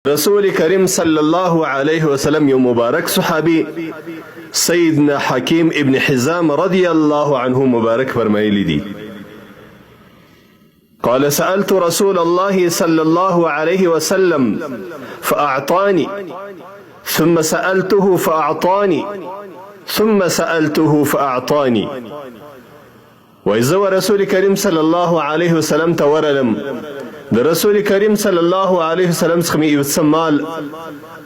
رسول کریم صلی الله علیه وسلم یو مبارک صحابی سیدنا حکیم ابن حزام رضی الله عنه مبارک فرمایلی دی قال سألت رسول الله صلى الله عليه وسلم فأعطاني ثم سألته فأعطاني ثم سألته فأعطاني وإذا رسول كريم صلى الله عليه وسلم تورلم د رسول کریم صلی الله علیه وسلم څخه مې یو څه مال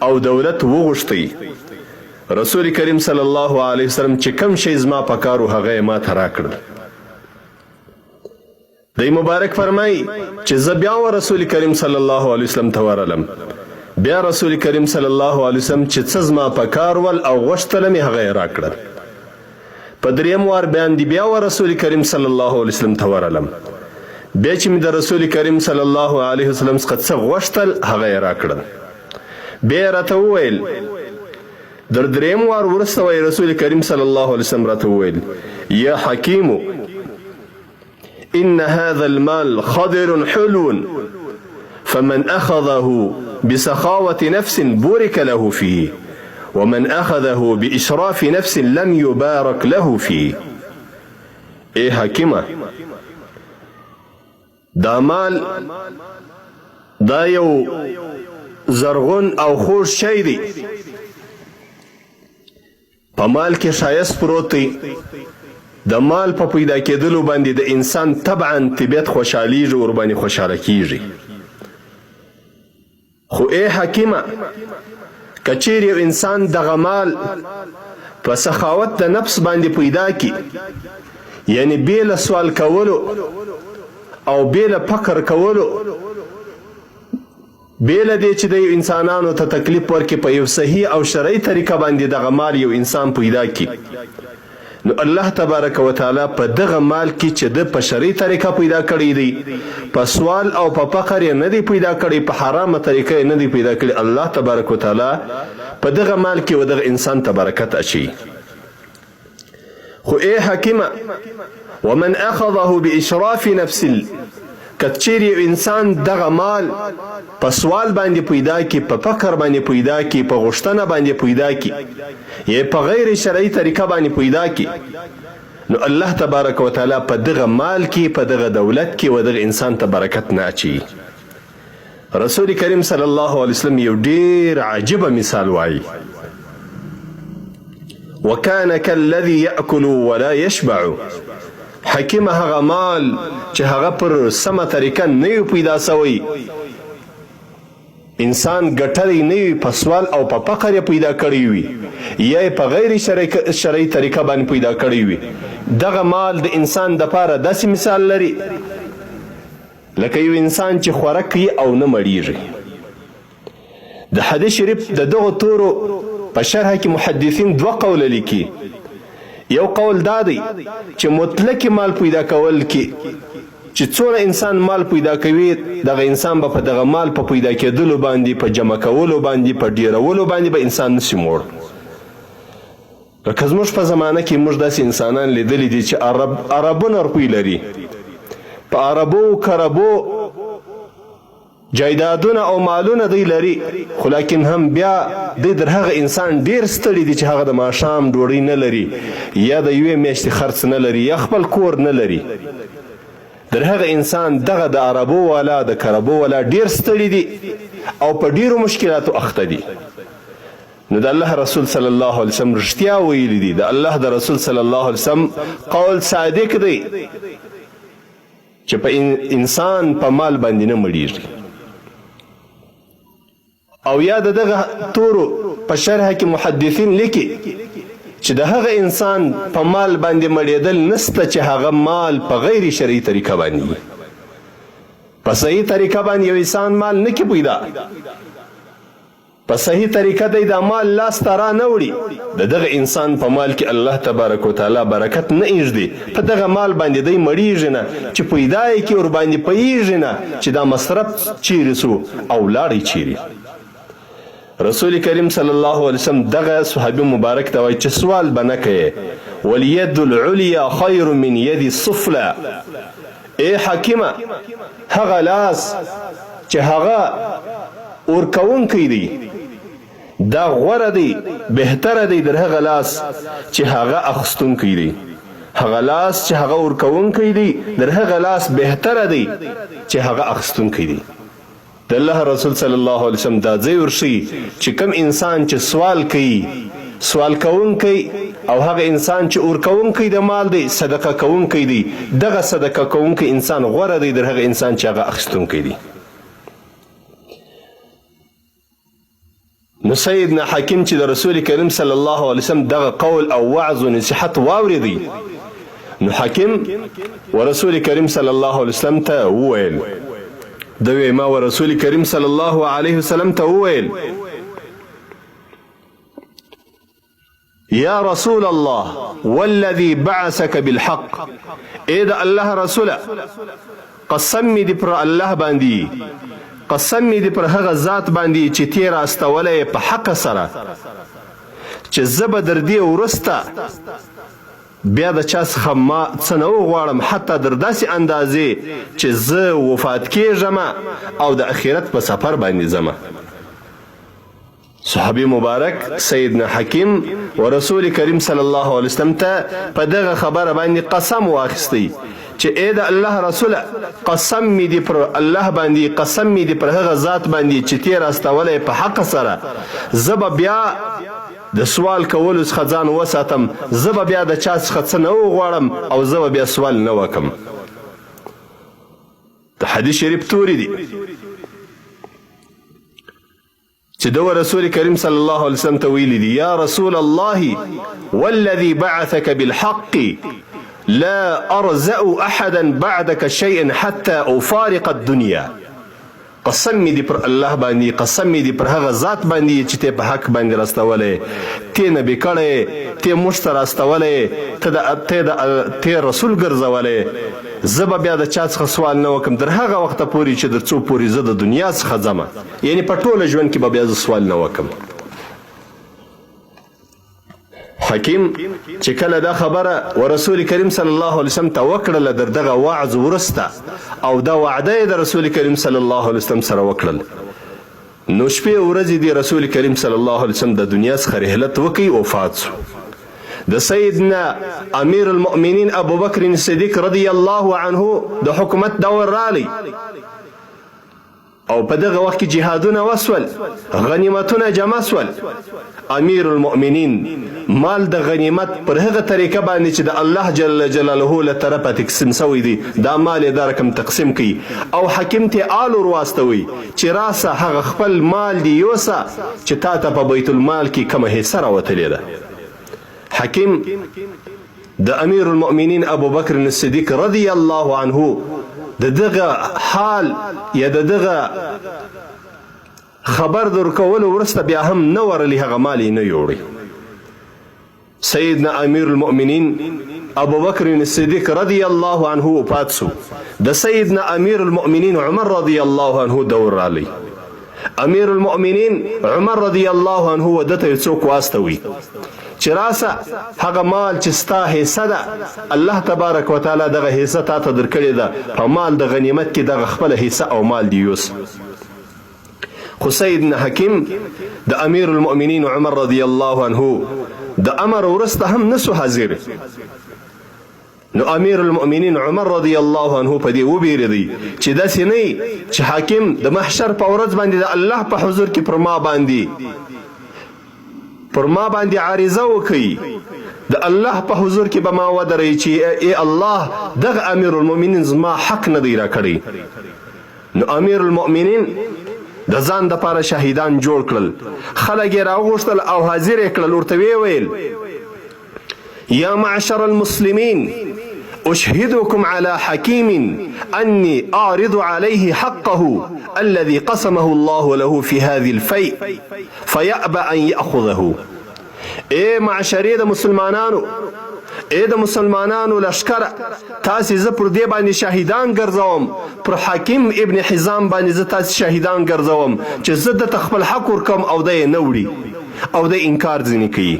او دولت وغوښتی رسول کریم صلی الله علیه وسلم چې کم شی زما په کار و هغه یې ما ته راکړل دی مبارک فرمایي چې زه بیا رسول کریم صلی الله علیه وسلم ته ورغلم بیا رسول کریم صلی الله علیه وسلم چې څه زما په کار ول او غوښتله مې هغه یې راکړل په دریم وار باندې بیا رسول کریم صلی الله علیه وسلم ته ورغلم بیا چې مې د رسول کریم صلی الله علیه وسلم څخه څه غوښتل هغه یې راکړل بیا یې راته وویل در دریم وار وروسته وایي رسول کریم صلی الله علیه وسلم راته وویل یا حکیمو إن هذا المال خضر حلو فمن أخذه بسخاوة نفس بورك له فيه ومن أخذه بإشراف نفس لم يبارك له فيه إيه حکیمه دا مال دا یو زرغون او خوږ شی دی په مال کې ښایست پروت دی د مال په پیدا کېدلو باندې د انسان طبعا طبیعت خوشحالیږي ورباندې خوشحاله کیږي خو ای حکیمه که چیرې یو انسان دغه مال په سخاوت د نفس باندې پیدا کی یعنی بې له سوال کولو او بیل فقر کولو بیل دی چې د انسانانو ته تکلیف ورکړي په یو صحیح او شرعي طریقه باندې دغه مال یو انسان پیدا کړي نو الله تبارک وتعالی په دغه مال کې چې د په شرعي طریقه پیدا کړی دی په سوال او په فقر یې نه دی پیدا کړی په حرامه طریقه یې نه دی پیدا کړی الله تبارک وتعالی په دغه مال کې و دغه انسان ته برکت اچي خو ای حکیمه ومن أخذه بإشراف نفس کچری انسان دغه مال په سوال باندې پیدا کی په فقر باندې پیدا کی په غشتنه باندې پیدا کی یا په غیر شرعي طریقه باندې پیدا کی نو الله تبارک وتعالی په دغه مال کې په دغه دولت کې و دغه انسان ته برکت نه اچي رسول کریم صلی الله علیه وسلم یو ډیر عجیب مثال وایي وكان كالذي يأكل ولا يشبع حکیم هغه مال چې هغه پر سمه طریقه نه پیدا سوی انسان ګټلی نه وي په سوال او په فقر یې پیدا کړی وي یا په غیر شرعي طریقه باندې پیدا کړی وي دغه مال د انسان دپاره داسې مثال لري لکه یو انسان چې خوراک کوي او نه مړیږي د حدیث شریف د دغو تورو په شرحه کې محدثین دوه قوله لیکي یو قول دا دی چې مطلق مال پیدا کول کې چې څوره انسان مال پیدا کوي دغه انسان به په دغه مال په پیدا کېدلو باندې په جمع کولو باندې په ډیرولو باندې به انسان نشي موړ لکه زموږ په زمانه کې موږ داسې انسانان لیدلی دي چې عربونه روپۍ لري په عربو کربو جایدادونه او مالونه دی لري خو لیکن هم بیا دی در هغه انسان ډیر ستړي دي چې هغه د ماښام ډوډۍ نه لري یا د یوې میاشتې خرڅ نه لري یا خپل کور نه لري در هغه انسان دغه د عربو والا د کربو والا ډیر ستړي دي او په ډیرو مشکلاتو اخته دي نو د الله رسول صلی الله علیه وسلم رښتیا ویلي دي د الله د رسول صلی الله علیه وسلم قول صادق دی چې په انسان په مال باندې نه مړیږي او یا دغه تورو په شرحه کې محدثین لیکي چې د هغه انسان په مال باندې مړېدل نسته چې هغه مال په غیر شرعي طریقه باندې په صحیح طریقه باندې یو انسان مال نه کې پیدا په صحیح طریقه دی دا مال لاس ته را نه وړي دغه انسان په مال کې الله تبارک وتعالی برکت نه ایږدي په دغه مال باندې دی مړیږي نه چې پیدا یې کې ورباندې پوهیږي نه چې دا مصرف چیرې سو او لاړې چیرې رسول کریم صلی الله علیه وسلم دغه صحابي مبارک ته وایي چې سوال به نه کوې والید العلیا خیر من ید السفلی ای حکیمه هغه لاس چې هغه ورکوونکی دی دا غوره دی بهتره دی در هغه لاس چې هغه اخیستونکی دی هغه لاس چې هغه ورکوونکی دی در هغه لاس بهتره دی چې هغه اخیستونکی دی د الله رسول صلی الله علیه وسلم دا ځای ورشي چې کوم انسان چې سوال کوي سوال کوونکی او هغه انسان چې ورکوونکی د مال دی صدقه کوونکی دی دغه صدقه کوونکی انسان غوره دی در هغه انسان چې هغه اخیستونکی دی نو سیدنا حکیم چې د رسول کریم صلی الله علیه وسلم دغه قول او وعظ و نصیحت واوریدی نو حکیم ورسول کریم صلی الله علیه وسلم ته وویل دوی ما ورسول کریم صلی الله علیه وسلم ته وویل یا رسول الله والذي بعثك بالحق اې د الله رسوله قسم می دی پر الله باندې قسم می دی پر هغه ذات باندې چې تیر استولې په حق سره چې زب در دی ورسته بیا د چا څخه ما څه نه وغواړم حتی در داسې اندازې چې زه وفات کېږم او د اخرت په سفر باندې ځم صحابي مبارک سیدنا حکیم و رسول کریم صلی الله علیه وسلم ته په دغه خبره باندې قسم واخیستی چې اې د الله رسوله قسم می دی پر الله باندې قسم می دی پر هغه ذات باندې چې تیر استولې په حق سره زب بیا د سوال کولو څخه ځان وساتم زب بیا د چا څخه څه نه وغواړم او زب بیا سوال نه وکم د حدیث شریف توري دی چې دو رسول کریم صلی الله علیه وسلم ته ویلی دی یا رسول الله والذي بعثك بالحق لا أرزأ أحدا بعدك شيئا حتى أفارق الدنيا قسم می دی پر الله باندې قسم می دی پر هغه ذات باندې چې ته په حق باندې راستولې ته نبی کړې ته مشتر راستولې ته رسول ګرځولې زب بیا د چا څخه سوال نه وکم در هغه وخت پورې چې در څو پورې زه د دنیا څخه ځم یعنی په ټوله ژوند کې به بیا زه سوال نه وکم حکیم چې کله دا خبره ورسول کریم صلی الله علیه وسلم ته وکړله در دغه وعظ ورسته او دا وعده یې د رسول کریم صلی الله علیه وسلم سره وکړل نو شپې ورځې دی رسول کریم صلی الله علیه وسلم د دنیا څخه رحلت وکړي وفات شو د سیدنا امیر المؤمنین ابو بکر صدیق رضی الله عنه د حکومت دور رالی او په دغه وخت کې جهادونه وسول غنیمتونه جمع سول امیر المؤمنین مال د غنیمت پر هغه طریقه باندې چې د الله جل جلاله له طرفه تقسیم شوی دی دا مال د رقم تقسیم کی او حکیم ته آل ورواستوي چې راسه هغه خپل مال دی یوسه چې تا ته په بیت المال کې کومه حصہ راوتلې ده حکیم د امیر المؤمنین ابو بکر الصدیق رضی الله عنه دغه حال یا دغه خبر در کول ورسته بیا هم نه ورلی هغه مالی نه یوړي سیدنا امیر المؤمنین ابو بکر الصدیق رضی الله عنه وفات شو د سیدنا امیر المؤمنین عمر رضی الله عنه دور رالی امیر المؤمنین عمر رضی الله عنه ودته څوک واستوي چې راسه هغه مال چې ستا حصہ ده الله تبارک وتعالى دغه حصہ تا ته درکړې ده په مال د غنیمت کې دغه خپل حصہ او مال دی یوس خو سیدنا حکیم د امیر المؤمنین عمر رضی الله عنه د امر ورسته هم نسو حاضر نو امیر المؤمنین عمر رضی الله عنه په دې وبیریدي چې داسې نه چې حاکم د محشر په ورځ باندې د الله په حضور کې پر ما باندې عارضه وکړي د الله په حضور کې به ما ودرې چې ای الله دغه امیر المؤمنین زما حق نه دی راکړی نو امیر المؤمنین د ځان د پاره شهیدان جوړ کړل خلک یې راوغوښتل او حاضر یې کړل ورته ویل یا معشر المسلمین أشهدكم على حكيم أني أعرض عليه حقه الذي قسمه الله له في هذه الفيء فيأبى أن يأخذه إيه معشري دا مسلمانانو اے د مسلمانانو لشکره تاسې زه پر دې باندې شهیدان ګرځوم پر حکیم ابن حزام باندې زه تاسې شهیدان ګرځوم چې زه دته خپل حق ورکم او دی یې نه وړي او دی انکار ځینې کوي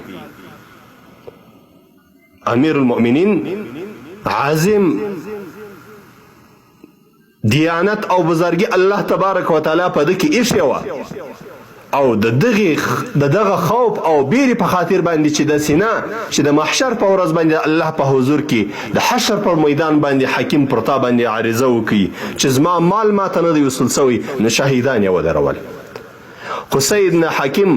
امیر المؤمنین عازم دیانت او بزرګي الله تبارک وتعالى په دې کې ایښې وه او د دغه خوف او بیرې په خاطر باندې چې د سینا چې د محشر په ورځ باندې الله په حضور کې د حشر پر میدان باندې حکیم پر تا باندې عریضه وکړي چې زما مال ماته نه دی وصول سوی نو شهیدان یې ودرول. خو سیدنا حکیم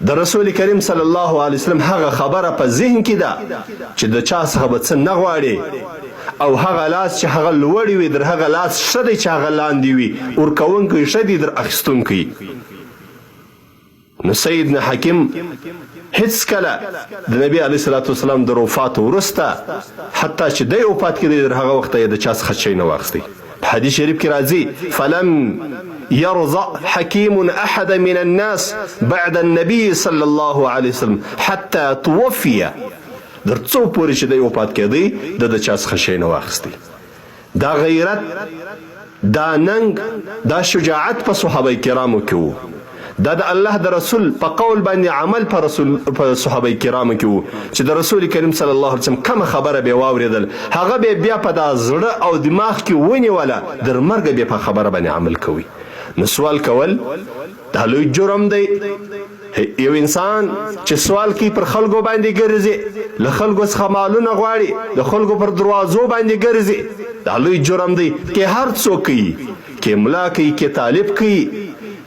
د رسول کریم صلی الله علیه وسلم هغه خبره په ذهن کې ده چې د چا څخه به څه نه غواړي او هغه لاس چې هغه لوړی وي در هغه لاس ښه دی چې هغه لاندې وي ورکوونکی ښه دی در اخیستونکی. نو سیدنا حکیم هیڅ کله د نبی علیه الصلاة والسلام د وفات وروسته حتی چې دی وفات کېدی در هغه وخته یې د چا څخه شی نه واخیستی. په حدیث شریف کې راځي فلم يرضى حكيم أحد من الناس بعد النبي صلى الله عليه وسلم حتى توفي. در څو پورې چې دی وفات کېدی د چا څخه شی نه واخیستی. دا غیرت، دا ننګ، دا شجاعت په صحابه کرامو کې وو. دا د الله د رسول په قول باندې عمل په صحابه کرامو کې وو چې د رسول کریم صلی الله علیه وسلم کومه خبره به واوریدل هغه به بیا په دا زړه او دماغ کې ونیوله در مرګ به په خبره باندې عمل کوي. نو سوال کول دا لوی جرم دی. یو انسان چې سوال کوي پر خلکو باندې ګرځي، له خلکو څخه مالونه غواړي، د خلکو پر دروازو باندې ګرځي، دا لوی جرم دی. کې هر څوک کوي، کې ملا کوي، کې طالب کوي،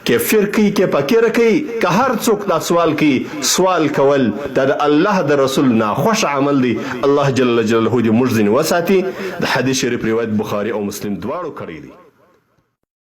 کې فقیر کوي، کې فقیر کوي، که هر څوک دا سوال کوي، سوال کول دا د الله د رسول ناخوش عمل دی. الله جل جلاله دې موږ ځینې وساتي. د حدیث شریف روایت بخاري او مسلم دواړو کړی دی.